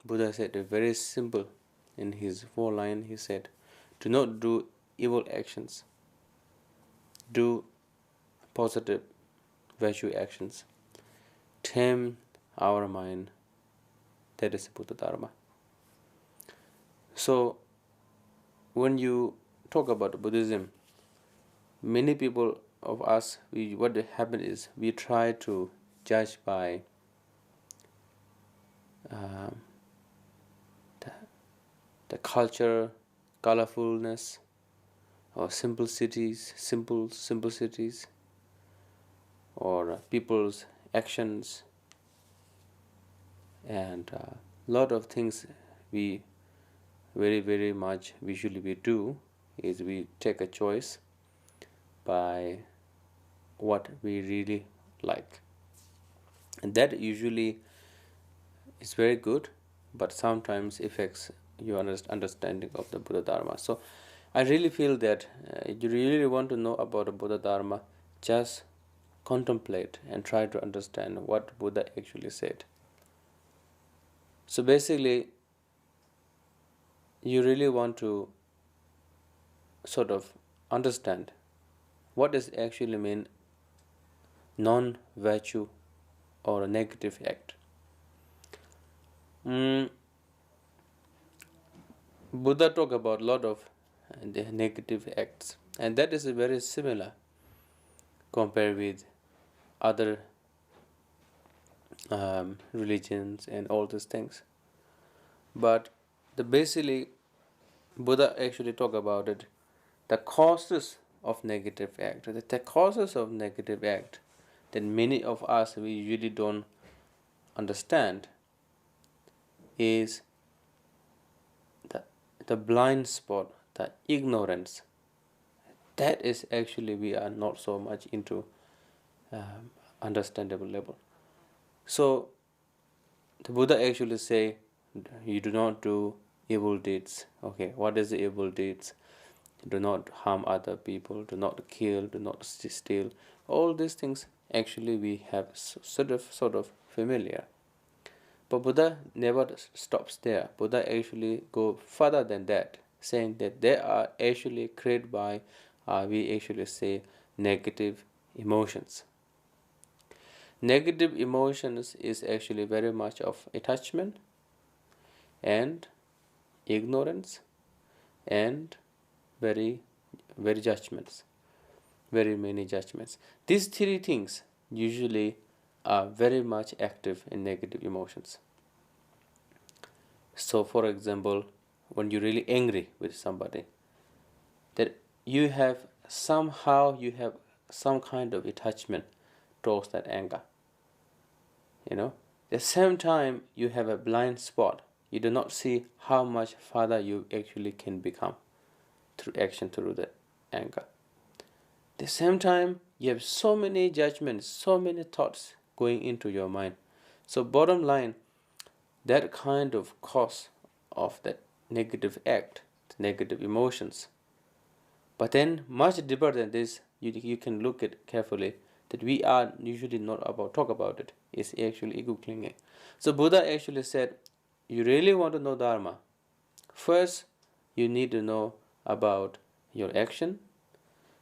Buddha said it very simple. In his 4 line, he said, do not do evil actions, do positive virtue actions. Tame our mind. That is Buddha Dharma. So, when you talk about Buddhism, many people of us, what happens is we try to judge by um, the culture, colorfulness, or simplicities, or people's actions, and a lot of things we very much usually we do is we take a choice by what we really like, and that usually is very good, but sometimes affects your understanding of the Buddha Dharma. So I really feel that you really want to know about the Buddha Dharma, just contemplate and try to understand what Buddha actually said. So basically, you really want to sort of understand what does actually mean non-virtue or a negative act. Buddha talked about a lot of the negative acts, and that is very similar compared with other religions and all these things. But basically, Buddha actually talk about it, the causes of negative act. The causes of negative act that many of us we usually don't understand is the blind spot, the ignorance. That is actually we are not so much into understandable level. So the Buddha actually say you do not do evil deeds. Okay, what is the evil deeds? Do not harm other people, do not kill, do not steal. All these things actually we have sort of familiar. But Buddha never stops there. Buddha actually go further than that, saying that they are actually created by, we actually say, negative emotions. Negative emotions is actually very much of attachment and ignorance and very judgments, very many judgments. These three things usually are very much active in negative emotions. So for example, when you're really angry with somebody, that you have some kind of attachment towards that anger. At the same time you have a blind spot. You do not see how much farther you actually can become through action, through the anger. At the same time, you have so many judgments, so many thoughts going into your mind. So bottom line, that kind of cause of that negative act, negative emotions. But then much deeper than this, you can look at carefully that we are usually not about talk about it. It's actually ego clinging. So Buddha actually said, you really want to know Dharma, first you need to know about your action,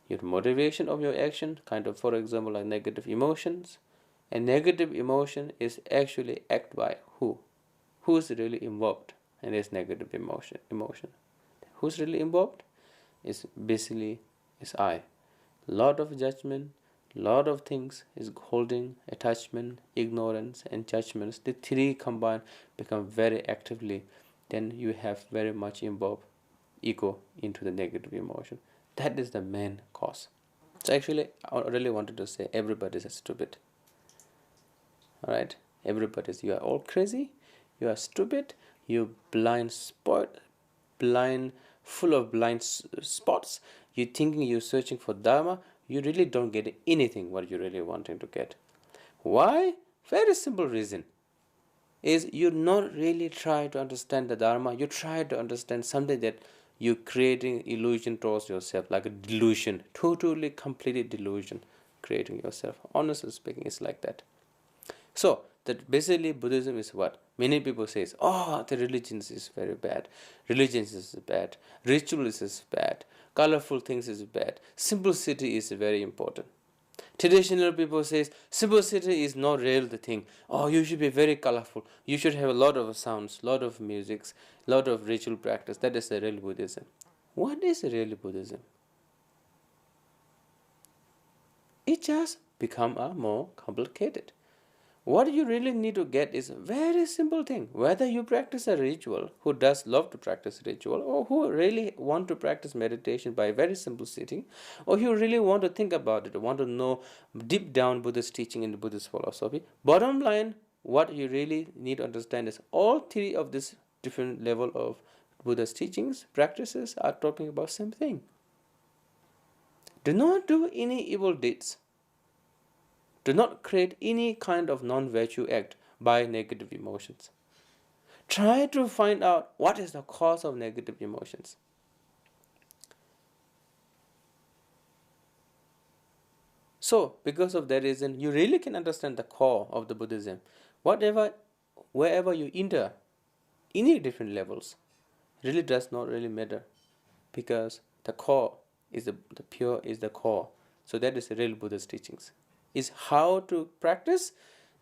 your motivation of your action, kind of, for example, like negative emotions. And negative emotion is actually act by who? Who's really involved in this negative emotion? Who's really involved? Is basically is I. Lot of judgment, lot of things is holding, attachment, ignorance, and judgments. The three combined become very actively. Then you have very much involved ego into the negative emotion. That is the main cause. So actually, I really wanted to say everybody is stupid. Alright? You are all crazy, you are stupid, you full of blind spots. You thinking you're searching for Dharma, you really don't get anything what you're really wanting to get. Why? Very simple reason. Is you not really try to understand the Dharma, you try to understand something that you're creating illusion towards yourself, like a delusion, totally completely delusion, creating yourself. Honestly speaking, it's like that. So that basically Buddhism is what? Many people say, oh, the religions is very bad. Religions is bad. Rituals is bad. Colorful things is bad. Simplicity is very important. Traditional people says simplicity is not real the thing. Oh, you should be very colorful. You should have a lot of sounds, lot of musics, lot of ritual practice. That is the real Buddhism. What is real Buddhism? It just become a more complicated. What you really need to get is a very simple thing. Whether you practice a ritual, who does love to practice ritual, or who really want to practice meditation by very simple sitting, or you really want to think about it, want to know deep down Buddhist teaching in the Buddhist philosophy. Bottom line, what you really need to understand is all three of these different level of Buddhist teachings, practices are talking about same thing. Do not do any evil deeds. Do not create any kind of non-virtue act by negative emotions. Try to find out what is the cause of negative emotions. So, because of that reason, you really can understand the core of the Buddhism. Wherever you enter, any different levels, really does not really matter, because the core is the pure is the core. So that is the real Buddhist teachings. Is how to practice,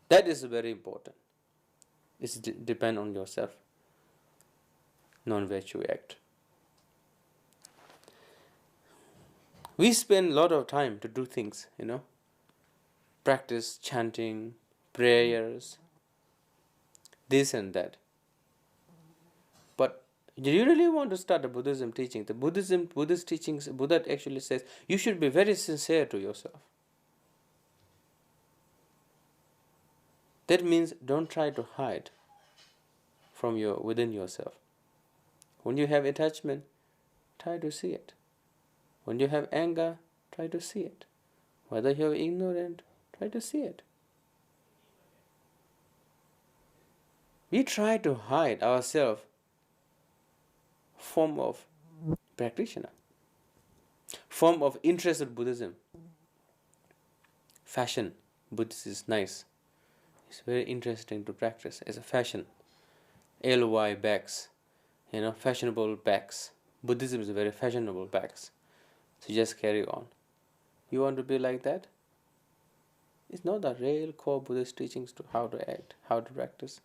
that is very important. It's depend on yourself. Non-virtue act. We spend a lot of time to do things, practice chanting, prayers, this and that. But do you really want to start a Buddhism teaching? The Buddhist teachings, Buddha actually says you should be very sincere to yourself. That means don't try to hide from within yourself. When you have attachment, try to see it. When you have anger, try to see it. Whether you are ignorant, try to see it. We try to hide ourselves form of practitioner, form of interest in Buddhism. Fashion, Buddhism is nice. It's very interesting to practice as a fashion. LY bags, fashionable bags. Buddhism is very fashionable bags. So just carry on. You want to be like that? It's not the real core Buddhist teachings to how to act, how to practice.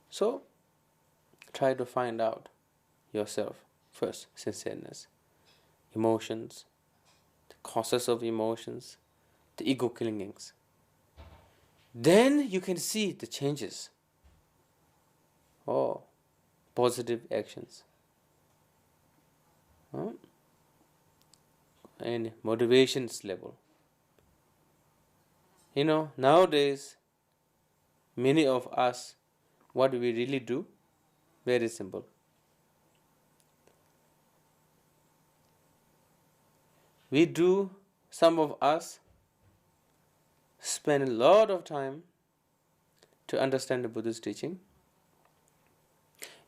So, try to find out yourself first, sincereness, emotions, the causes of emotions, the ego clingings. Then you can see the changes. Oh, positive actions. And motivations level. Nowadays, many of us, what we really do, very simple. Some of us spend a lot of time to understand the Buddhist teaching.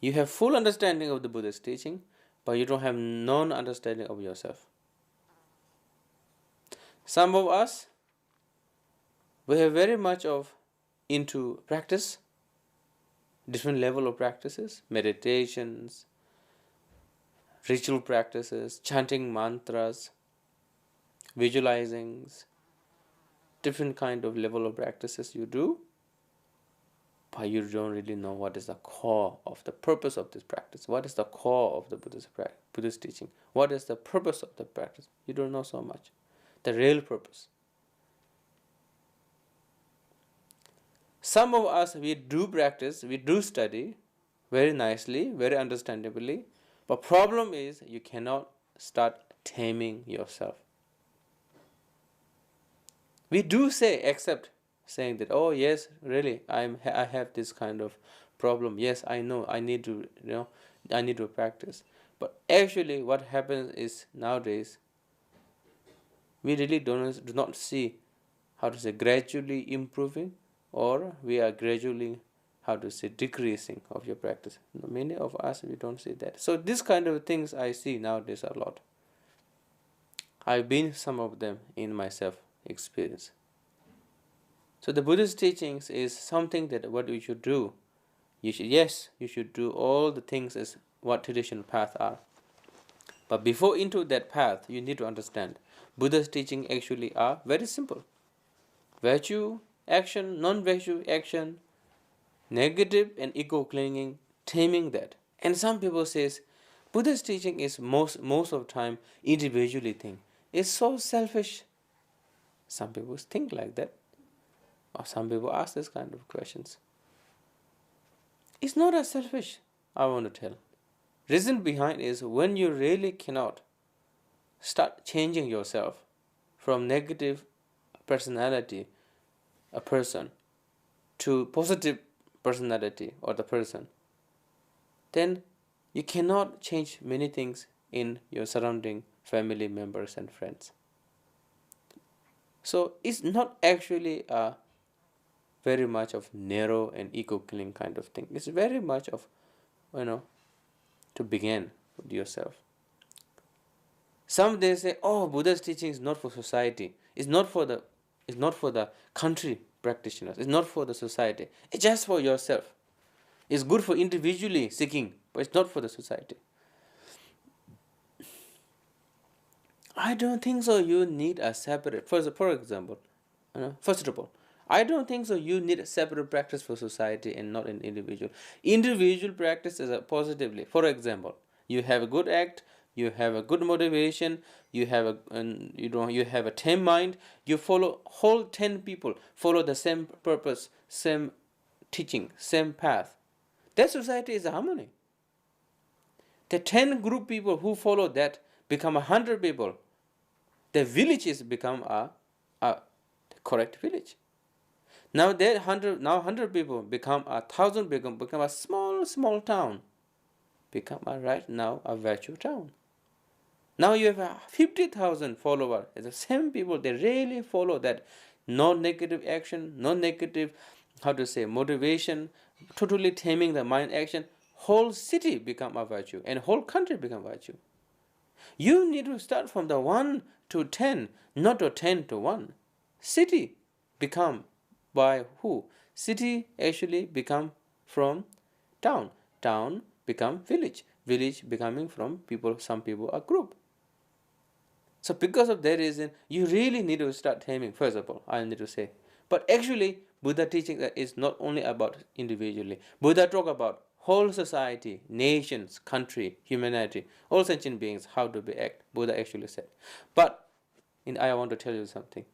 You have full understanding of the Buddhist teaching, but you don't have non-understanding of yourself. Some of us, we have very much of into practice, different level of practices, meditations, ritual practices, chanting mantras, visualizings, different kind of level of practices you do, but you don't really know what is the core of the purpose of this practice. What is the core of the Buddhist teaching? What is the purpose of the practice? You don't know so much. The real purpose. Some of us, we do practice, we do study very nicely, very understandably, but problem is you cannot start taming yourself. We do say, except saying that, oh yes, really, I have this kind of problem. Yes, I know, I need to practice. But actually, what happens is nowadays, we really do not see gradually improving, or we are gradually decreasing of your practice. Many of us, we don't see that. So this kind of things I see nowadays a lot. I've been some of them in myself experience. So the Buddhist teachings is something that what you should do. You should do all the things as what traditional paths are. But before into that path, you need to understand Buddha's teaching actually are very simple. Virtue, action, non-virtue, action, negative and ego clinging, taming that. And some people says Buddha's teaching is most of the time individually thing. It's so selfish. Some people think like that. Or some people ask this kind of questions. It's not as selfish, I want to tell. Reason behind is when you really cannot start changing yourself from negative personality, a person, to positive personality or the person, then you cannot change many things in your surrounding family members and friends. So it's not actually a very much of narrow and ego-killing kind of thing. It's very much of, to begin with yourself. Some they say, oh, Buddha's teaching is not for society. It's not for the country practitioners. It's not for the society. It's just for yourself. It's good for individually seeking, but it's not for the society. I don't think so. You need a separate. For example, first of all, I don't think so. You need a separate practice for society and not an individual. Individual practice is a positively. For example, you have a good act, you have a good motivation, you have a tame mind. You follow whole 10 people follow the same purpose, same teaching, same path. That society is a harmony. The 10 group people who follow that become 100 people. The villages become a correct village. Now that 100 people become 1,000 people, become a small town, become a virtue town. Now you have 50,000 followers. The same people, they really follow that. No negative action, no negative, motivation, totally taming the mind action. Whole city become a virtue and whole country become virtue. You need to start from the 1 to 10, not to 10 to 1. City become by who? City actually become from town. Town become village. Village becoming from people, some people are group. So because of that reason, you really need to start taming, first of all, I need to say. But actually, Buddha teaching that is not only about individually. Buddha talk about whole society, nations, country, humanity, all sentient beings, how to be act. Buddha actually said. But I want to tell you something.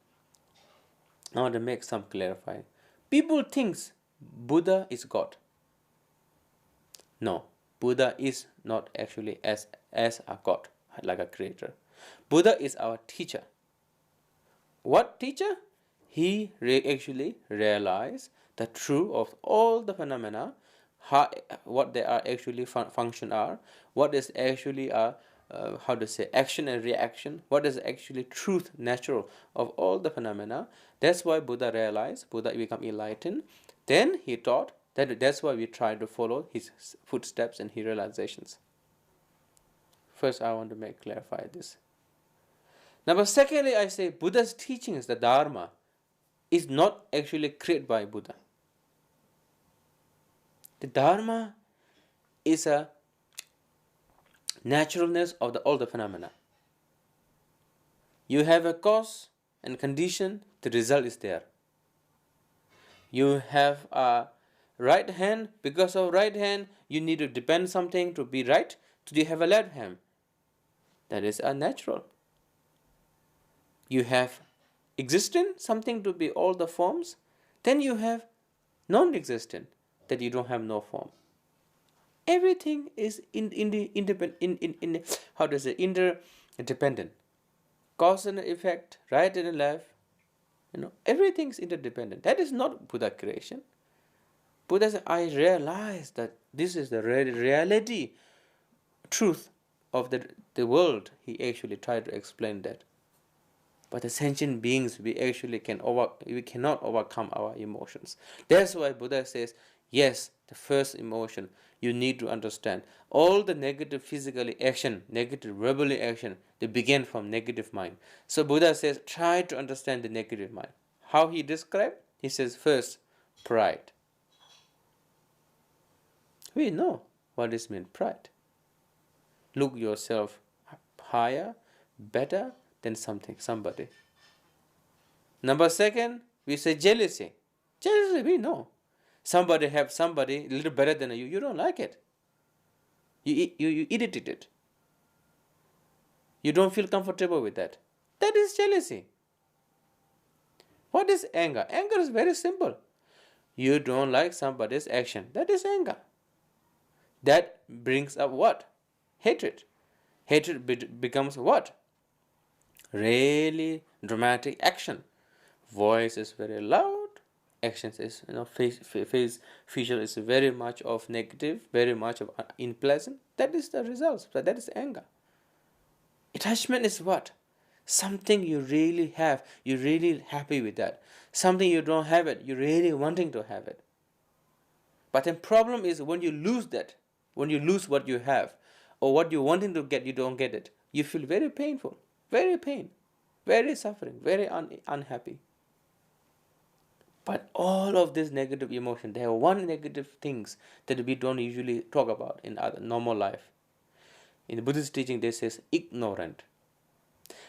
I want to make some clarifying. People think Buddha is God. No, Buddha is not actually as a God, like a creator. Buddha is our teacher. What teacher? He actually realized the truth of all the phenomena, what they are actually function are, what is actually action and reaction, what is actually truth, natural of all the phenomena. That's why Buddha realized, Buddha become enlightened. Then he taught that's why we try to follow his footsteps and his realizations. First, I want to clarify this. Now, secondly, I say Buddha's teachings, the Dharma, is not actually created by Buddha. The Dharma is a naturalness of all the phenomena. You have a cause and condition, the result is there. You have a right hand, because of right hand, you need to depend something to be right, so you have a left hand. That is a natural. You have existent, something to be all the forms, then you have non-existent, that you don't have no form. Everything is interdependent. Cause and effect, right and left, everything is interdependent. That is not Buddha creation. Buddha said, I realize that this is the reality, truth of the world. He actually tried to explain that. But as sentient beings, we actually cannot overcome our emotions. That's why Buddha says, yes, the first emotion, you need to understand. All the negative physical action, negative verbal action, they begin from negative mind. So Buddha says, try to understand the negative mind. How he described? He says first, pride. We know what this means, pride. Look yourself higher, better than somebody. Number second, we say jealousy. Jealousy, we know. Somebody have somebody a little better than you. You don't like it. You irritate it. You don't feel comfortable with that. That is jealousy. What is anger? Anger is very simple. You don't like somebody's action. That is anger. That brings up what? Hatred. Hatred becomes what? Really dramatic action. Voice is very loud. Actions is, facial is very much of negative, very much of unpleasant. That is the result. So that is anger. Attachment is what? Something you really have, you're really happy with that. Something you don't have it, you're really wanting to have it. But the problem is when you lose that, when you lose what you have, or what you're wanting to get, you don't get it. You feel very painful, very pain, very suffering, very unhappy. But all of this negative emotion, there are one negative things that we don't usually talk about in other normal life. In the Buddhist teaching, they says ignorant.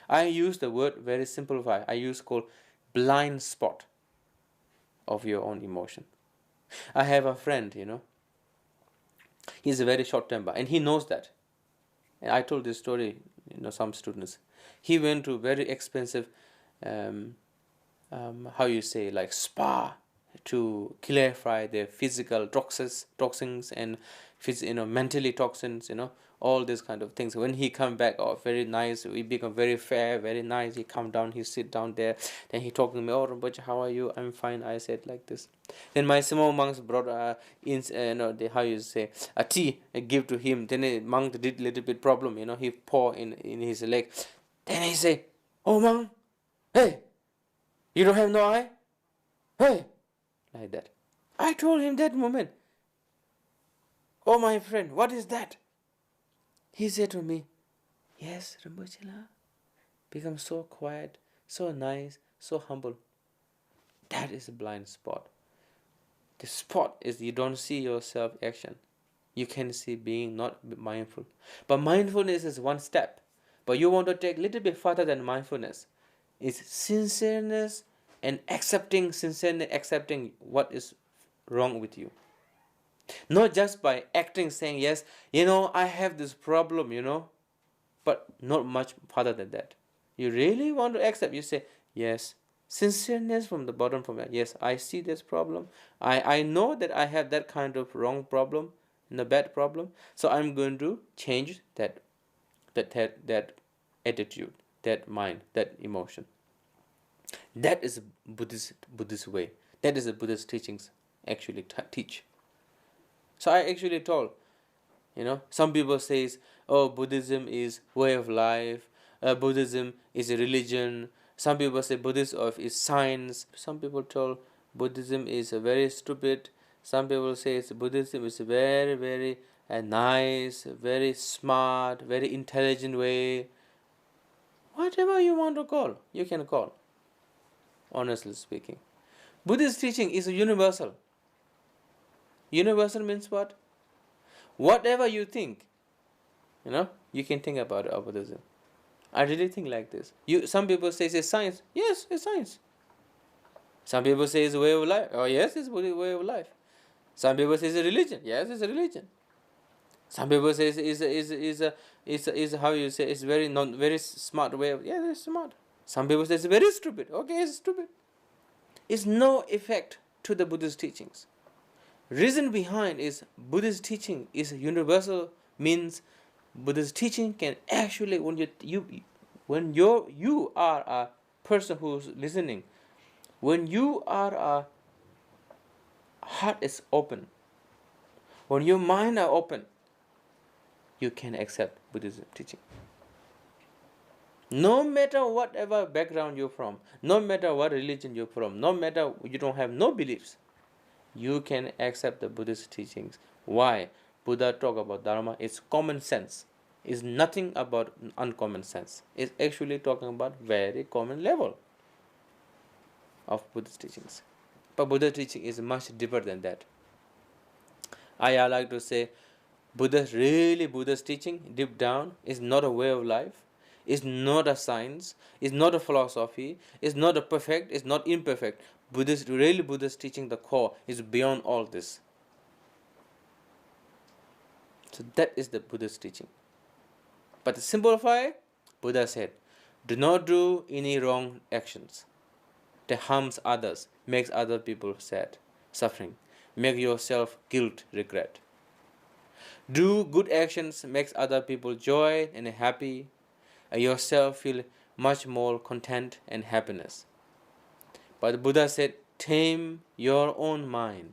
I use the word very simplified. I use called blind spot of your own emotion. I have a friend, he's a very short temper, and he knows that. And I told this story, some students. He went to very expensive, like spa to clarify their physical toxins and mentally toxins, all these kind of things. When he come back, very nice, we become very fair, very nice. He come down, he sit down there, then he talk to me, oh Rinpoche, how are you? I'm fine, I said like this. Then my small monks brought a tea, give to him. Then the monk did little bit problem, he pour in his leg. Then he say, oh monk, hey, you don't have no eye? Hey, like that. I told him that moment, oh my friend, what is that? He said to me, yes, Rinpoche, become so quiet, so nice, so humble. That is a blind spot. The spot is you don't see yourself action. You can see being not mindful. But mindfulness is one step. But you want to take a little bit further than mindfulness. It's sincerely accepting what is wrong with you. Not just by acting, saying, yes, I have this problem, but not much further than that. You really want to accept, you say, yes, sincereness from the bottom, yes, I see this problem. I know that I have that kind of wrong problem, a bad problem, so I'm going to change that attitude, that mind, that emotion. That is a Buddhist way. That is the Buddhist teachings actually teach. So I actually told, some people says, oh, Buddhism is way of life, Buddhism is a religion. Some people say Buddhism is science. Some people told Buddhism is very stupid. Some people say Buddhism is a very, very nice, very smart, very intelligent way. Whatever you want to call, you can call. Honestly speaking, Buddhist teaching is universal. Universal means what? Whatever you think, you can think about Buddhism. I really think like this. Some people say it's science. Yes, it's science. Some people say it's a way of life. Oh yes, it's a way of life. Some people say it's a religion. Yes, it's a religion. Some people say it's how you say it's very smart way of, yeah, it's smart. Some people say it's very stupid. Okay, it's stupid. It's no effect to the Buddhist teachings. Reason behind is Buddhist teaching is universal, means Buddhist teaching can actually, when you are a person who's listening, when you are a heart is open, when your mind are open, you can accept Buddhism teaching. No matter whatever background you're from, no matter what religion you're from, no matter you don't have no beliefs, you can accept the Buddhist teachings. Why? Buddha talk about Dharma. It's common sense. It's nothing about uncommon sense. It's actually talking about very common level of Buddhist teachings. But Buddha teaching is much deeper than that. I like to say Buddha's teaching deep down is not a way of life, is not a science, is not a philosophy, is not a perfect, is not imperfect. Buddha's teaching, the core, is beyond all this. So that is the Buddha's teaching. But to simplify, Buddha said, do not do any wrong actions that harms others, makes other people sad, suffering, make yourself guilt, regret. Do good actions, makes other people joy and happy, and yourself feel much more content and happiness. But the Buddha said, tame your own mind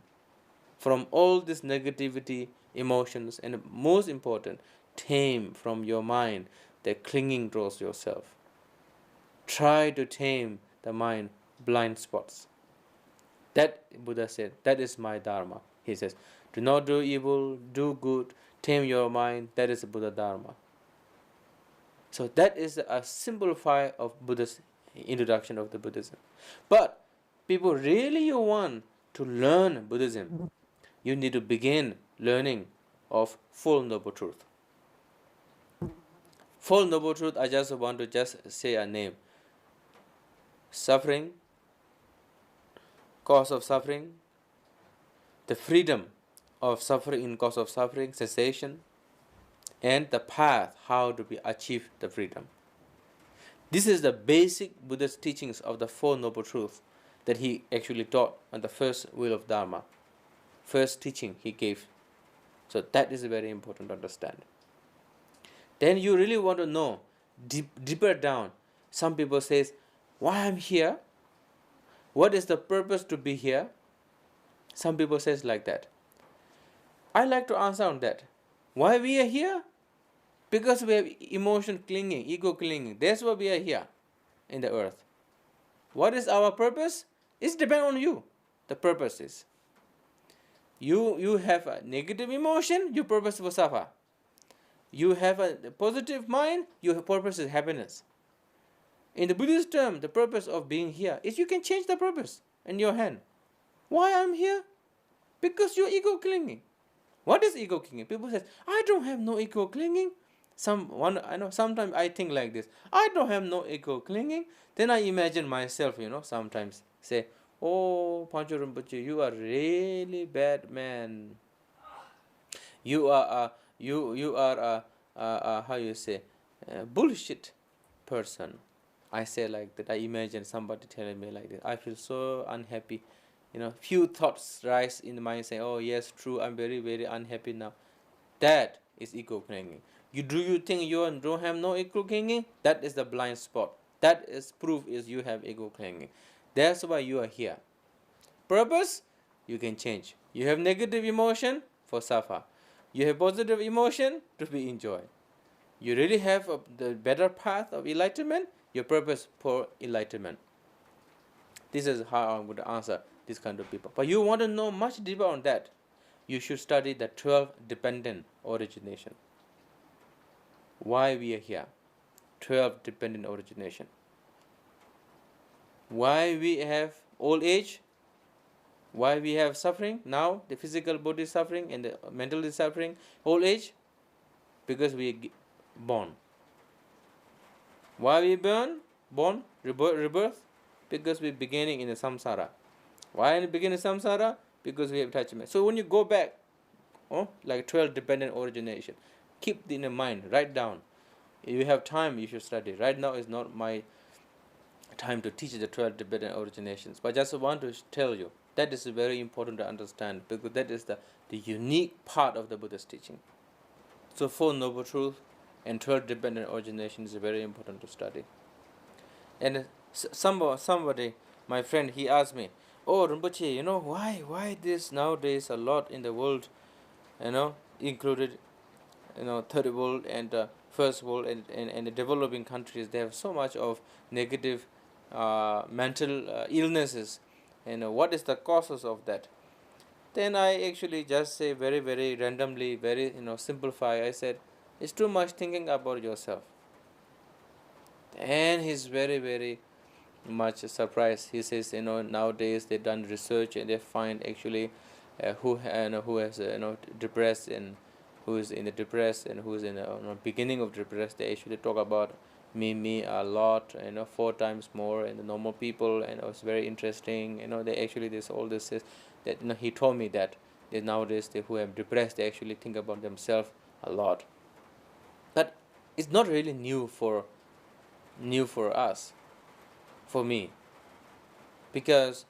from all this negativity, emotions, and most important, tame from your mind the clinging towards yourself. Try to tame the mind blind spots. That Buddha said, that is my Dharma. He says, do not do evil, do good, tame your mind. That is the Buddha Dharma. So that is a simplified of Buddha's introduction of the Buddhism. But people really you want to learn Buddhism, you need to begin learning of Full Noble Truth. Full Noble Truth, I just want to just say a name. Suffering, cause of suffering, the freedom of suffering in cause of suffering, cessation, and the path how to be achieve the freedom. This is the basic Buddhist teachings of the Four Noble Truths that he actually taught on the first wheel of Dharma. First teaching he gave. So that is very important to understand. Then you really want to know deeper down. Some people says, why I'm here? What is the purpose to be here? Some people says like that. I like to answer on that. Why we are here? Because we have emotion clinging, ego clinging. That's why we are here in the earth. What is our purpose? It depends on you. The purpose is. You have a negative emotion, your purpose will suffer. You have a positive mind, your purpose is happiness. In the Buddhist term, the purpose of being here is you can change the purpose in your hand. Why I'm here? Because you're ego clinging. What is ego clinging? People say, I don't have no ego clinging. I know sometimes I think like this. I don't have no ego clinging. Then I imagine myself, sometimes say, oh, Phakchok Rinpoche, you are really bad man. You are how you say, bullshit person. I say like that. I imagine somebody telling me like this. I feel so unhappy. Few thoughts rise in the mind saying, oh yes, true, I'm very, very unhappy now. That is ego clinging. Do you think you don't have no ego clinging? That is the blind spot. That is proof is you have ego clinging. That's why you are here. Purpose, you can change. You have negative emotion for suffer. You have positive emotion to be enjoyed. You really have the better path of enlightenment, your purpose for enlightenment. This is how I'm going to answer this kind of people. But you want to know much deeper on that, you should study the 12 dependent origination. Why we are here. 12 dependent origination. Why we have old age. Why we have suffering now, the physical body suffering and the mental suffering, old age, because we are born. Why we born, rebirth, because we are beginning in the samsara. Why in the beginning of samsara? Because we have attachment. So when you go back, like 12 dependent origination, keep in the mind, write down. If you have time, you should study. Right now is not my time to teach the 12 dependent originations, but I just want to tell you that is very important to understand, because that is the unique part of the Buddhist teaching. So Four Noble Truths and 12 dependent origination is very important to study. And somebody, my friend, he asked me, oh Rinpoche, why this nowadays a lot in the world, included, third world and first world and the developing countries, they have so much of negative mental illnesses, and what is the causes of that? Then I actually just say very, very randomly, very simplify. I said, it's too much thinking about yourself. And he's very, very much surprised. He says, nowadays they've done research and they find actually who has depressed and who is in the depressed and who is in the beginning of depressed. They actually talk about me a lot, 4 times more in the normal people, and it was very interesting. They actually this all this is that he told me that nowadays they who have depressed, they actually think about themselves a lot. But it's not really new for us, for me, because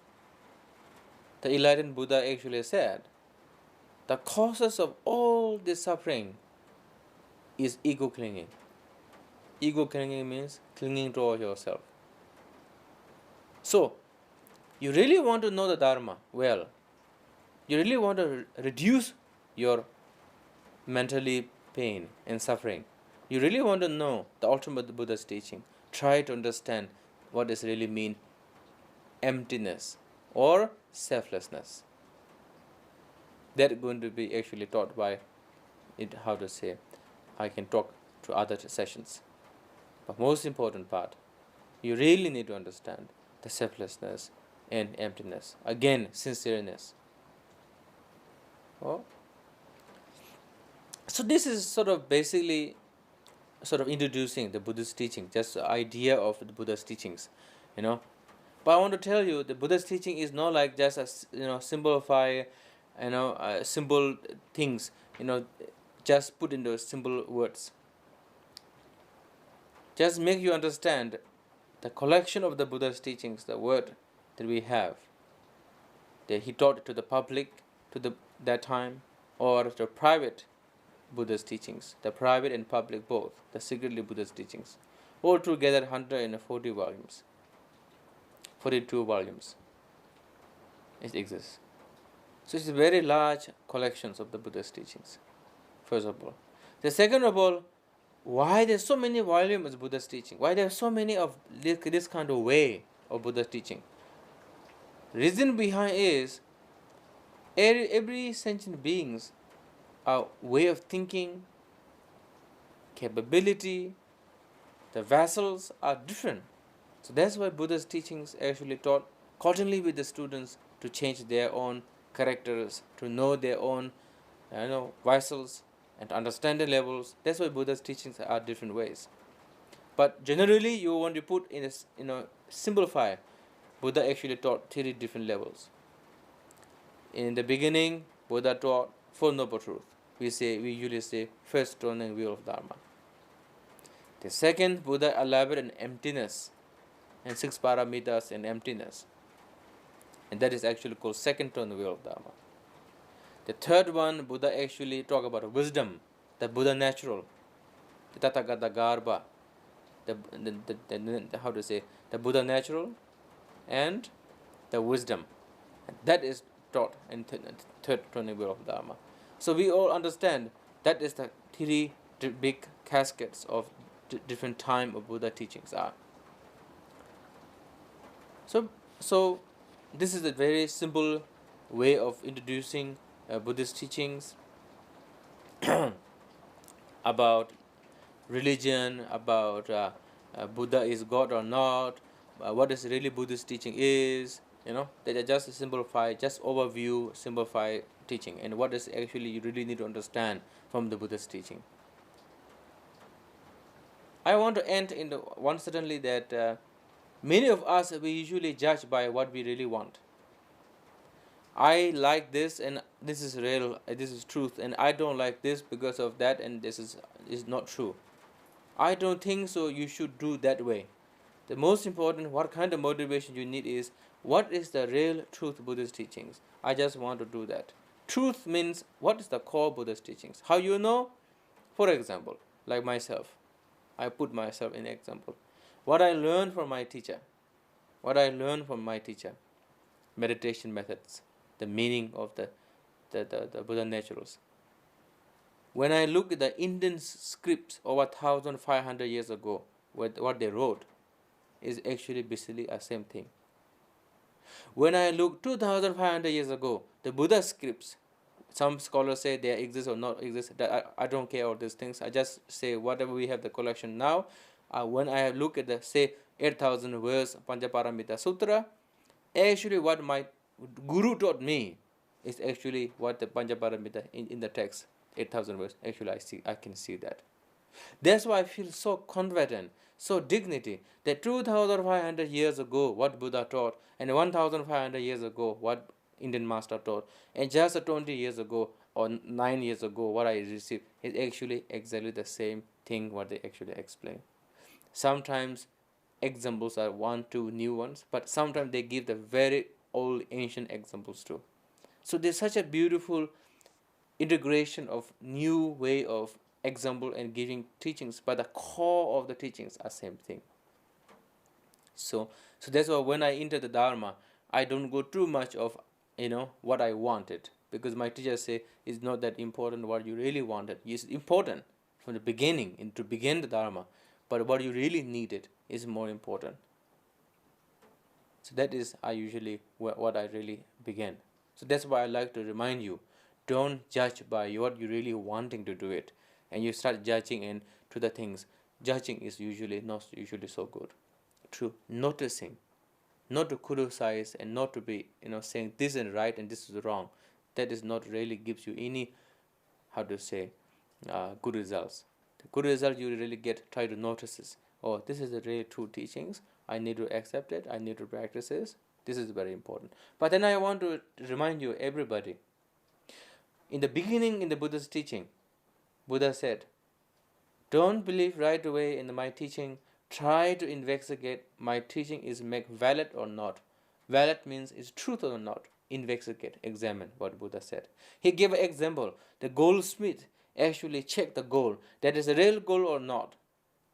the enlightened Buddha actually said the causes of all this suffering is ego clinging. Ego clinging means clinging to yourself. So, you really want to know the Dharma well. You really want to reduce your mentally pain and suffering. You really want to know the ultimate Buddha's teaching. Try to understand what does really mean emptiness or selflessness. That's going to be actually taught by it. How to say? I can talk to other sessions. But most important part, you really need to understand the selflessness and emptiness. Again, sincereness. Oh. So this is sort of basically introducing the Buddhist teaching, just the idea of the Buddha's teachings, But I want to tell you, the Buddha's teaching is not like just simplify, simple things, just put into simple words. Just make you understand the collection of the Buddha's teachings, the word that we have, that he taught to the public that time, or the private Buddha's teachings, the private and public both, the secretly Buddha's teachings, all together 140 volumes, 42 volumes. It exists. So it's a very large collections of the Buddha's teachings, first of all. The second of all, why there's so many volumes of Buddha's teaching? Why there are so many of this kind of way of Buddha's teaching? Reason behind is every sentient beings, our way of thinking, capability, the vessels are different. So that's why Buddha's teachings actually taught accordingly with the students to change their own characters, to know their own vessels and to understand the levels. That's why Buddha's teachings are different ways. But generally you want to put in simplify. Buddha actually taught 3 different levels. In the beginning, Buddha taught Four Noble Truths. We usually say first turning wheel of Dharma. The second, Buddha elaborated on emptiness and 6 paramitas and emptiness. And that is actually called second turning wheel of Dharma. The third one, Buddha actually talked about wisdom, the Buddha natural, the Tathagata Garbha, the Buddha natural and the wisdom. And that is taught in third turning wheel of Dharma. So we all understand that is the 3 big caskets of different time of Buddha teachings are. So this is a very simple way of introducing Buddhist teachings about religion, about Buddha is God or not, what is really Buddhist teaching is, they are just simplify, just overview, simplify teaching, and what is actually you really need to understand from the Buddhist teaching. I want to end in the one certainly that many of us, we usually judge by what we really want. I like this and this is real, this is truth, and I don't like this because of that, and this is not true. I don't think so you should do that way. The most important, what kind of motivation you need is, what is the real truth Buddhist teachings? I just want to do that. Truth means, what is the core Buddhist teachings? How you know? For example, like myself. I put myself in example. What I learned from my teacher. Meditation methods. The meaning of the Buddha naturals. When I look at the Indian scripts over 1,500 years ago, what they wrote is actually basically the same thing. When I look 2,500 years ago, the Buddha scripts, some scholars say they exist or not exist. I don't care all these things. I just say whatever we have the collection now. When I look at 8,000 verse Panchaparamita Sutra. Actually, what my Guru taught me is actually what the Panchaparamita in the text, 8,000 verse. Actually, I can see that. That's why I feel so confident, so dignity that 2,500 years ago what Buddha taught, and 1,500 years ago what Indian master taught, and just 20 years ago or 9 years ago what I received is actually exactly the same thing what they actually explain. Sometimes examples are one, two new ones, but sometimes they give the very old ancient examples too. So there's such a beautiful integration of new way of example and giving teachings, but the core of the teachings are same thing. So that's why when I enter the Dharma, I don't go too much of what I wanted, because my teachers say it's not that important what you really wanted. It's important from the beginning and to begin the Dharma, but what you really needed is more important. So that is what I really began. So that's why I like to remind you, don't judge by what you really wanting to do it, and you start judging into the things. Judging is not usually so good. True, noticing, not to criticize and not to be saying this is right and this is wrong. That is not really gives you any good results. The good result you really get, try to notice this. Oh, this is the really true teachings. I need to accept it. I need to practice this. This is very important. But then I want to remind you, everybody, in the beginning in the Buddha's teaching, Buddha said, don't believe right away in my teaching. Try to investigate my teaching is make valid or not. Valid means is truth or not. Investigate, examine what Buddha said. He gave an example. The goldsmith actually checked the gold. That is a real gold or not.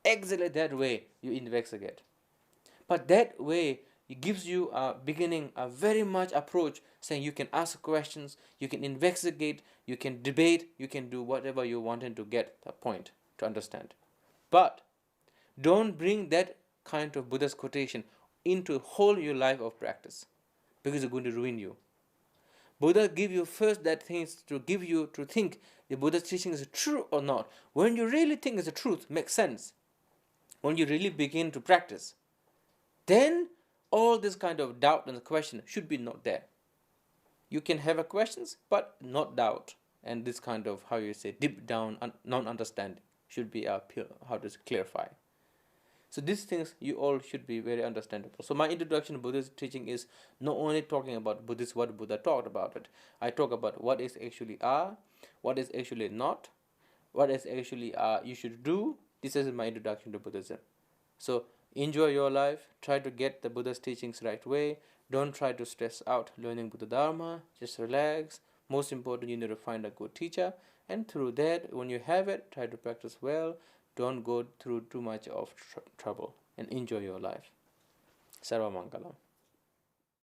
Exactly that way you investigate. But that way it gives you a beginning, a very much approach, saying you can ask questions, you can investigate, you can debate, you can do whatever you wanted to get the point to understand. But don't bring that kind of Buddha's quotation into whole your life of practice, because it's going to ruin you. Buddha give you first that things to give you to think the Buddha's teaching is true or not. When you really think it's the truth, makes sense. When you really begin to practice, then all this kind of doubt and question should be not there. You can have a questions, but not doubt. And this kind of, deep down non-understanding should be clarify. So these things you all should be very understandable. So my introduction to Buddhist teaching is not only talking about Buddhist, what Buddha talked about it. I talk about what is actually are, what is actually not, what is actually you should do. This is my introduction to Buddhism. So enjoy your life. Try to get the Buddha's teachings right way. Don't try to stress out learning Buddha Dharma. Just relax. Most important, you need to find a good teacher. And through that, when you have it, try to practice well. Don't go through too much of trouble. And enjoy your life. Sarva Mangalam.